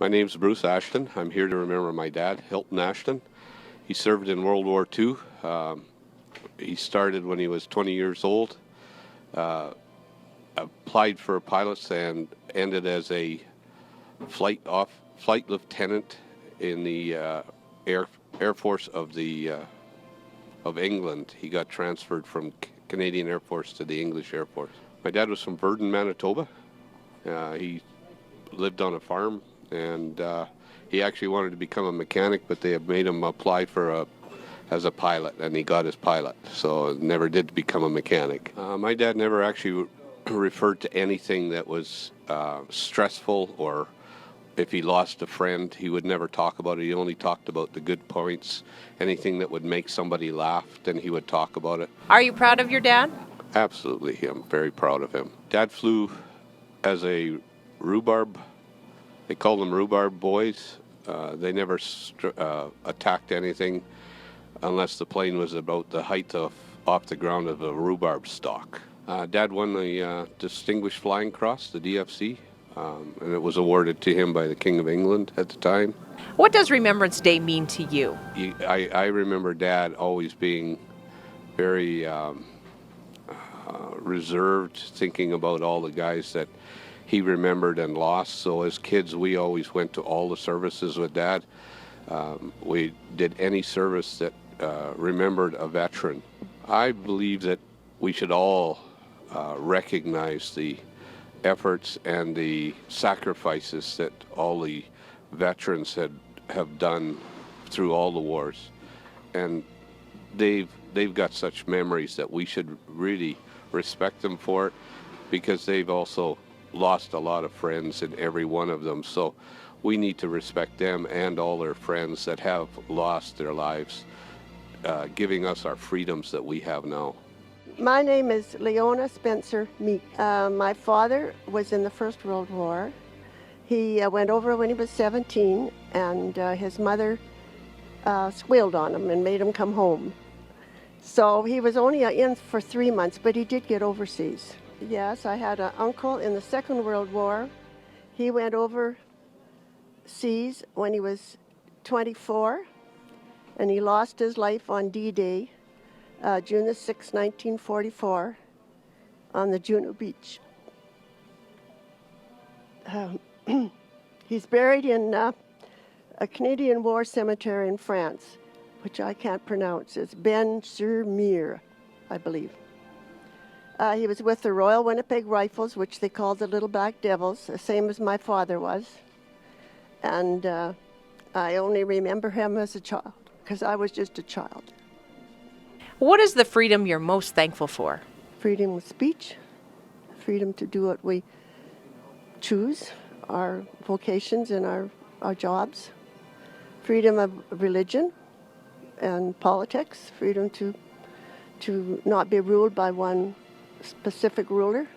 My name's Bruce Ashton. I'm here to remember my dad, Hilton Ashton. He served in World War II. He started when he was 20 years old, applied for pilots, and ended as a flight lieutenant in the Air Force of England. He got transferred from Canadian Air Force to the English Air Force. My dad was from Morden, Manitoba. He lived on a farm, and he actually wanted to become a mechanic, but they had made him apply as a pilot, and he got his pilot, so never did become a mechanic. My dad never actually referred to anything that was stressful, or if he lost a friend, he would never talk about it. He only talked about the good points. Anything that would make somebody laugh, then he would talk about it. Are you proud of your dad? Absolutely, I'm very proud of him. Dad flew as a rhubarb. They called them rhubarb boys. They never attacked anything unless the plane was about the height off the ground of a rhubarb stalk. Dad won the Distinguished Flying Cross, the DFC, and it was awarded to him by the King of England at the time. What does Remembrance Day mean to you? I remember Dad always being very reserved, thinking about all the guys that he remembered and lost. So as kids, we always went to all the services with Dad. We did any service that remembered a veteran. I believe that we should all recognize the efforts and the sacrifices that all the veterans have done through all the wars. And they've got such memories that we should really respect them for it, because they've also lost a lot of friends in every one of them. So we need to respect them and all their friends that have lost their lives, giving us our freedoms that we have now. My name is Leona Spencer Meek. My father was in the First World War. He went over when he was 17, and his mother squealed on him and made him come home. So he was only in for 3 months, but he did get overseas. Yes, I had an uncle in the Second World War. He went overseas when he was 24, and he lost his life on D-Day, June the 6th, 1944, on the Juno Beach. He's buried in a Canadian War cemetery in France, which I can't pronounce. It's Ben-sur-Mere, I believe. He was with the Royal Winnipeg Rifles, which they called the Little Black Devils, the same as my father was. And I only remember him as a child, because I was just a child. What is the freedom you're most thankful for? Freedom of speech, freedom to do what we choose, our vocations and our jobs, freedom of religion and politics, freedom to not be ruled by one specific ruler.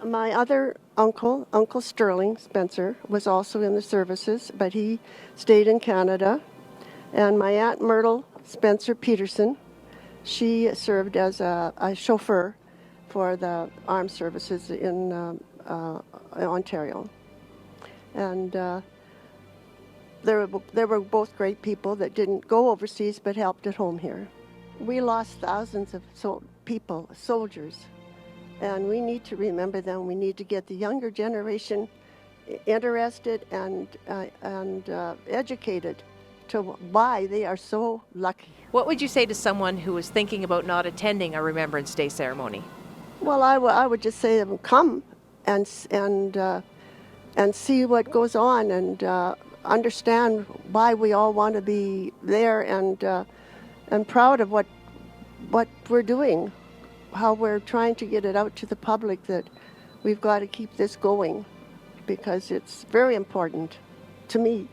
My other uncle, Uncle Sterling Spencer, was also in the services, but he stayed in Canada. And my Aunt Myrtle Spencer Peterson, she served as a chauffeur for the armed services in Ontario. And they were both great people that didn't go overseas but helped at home here. We lost thousands of people, soldiers, and we need to remember them. We need to get the younger generation interested and educated to why they are so lucky. What would you say to someone who is thinking about not attending a Remembrance Day ceremony? Well, I would just say to them, come and see what goes on, and understand why we all want to be there, and proud of what we're doing, how we're trying to get it out to the public that we've got to keep this going, because it's very important to me.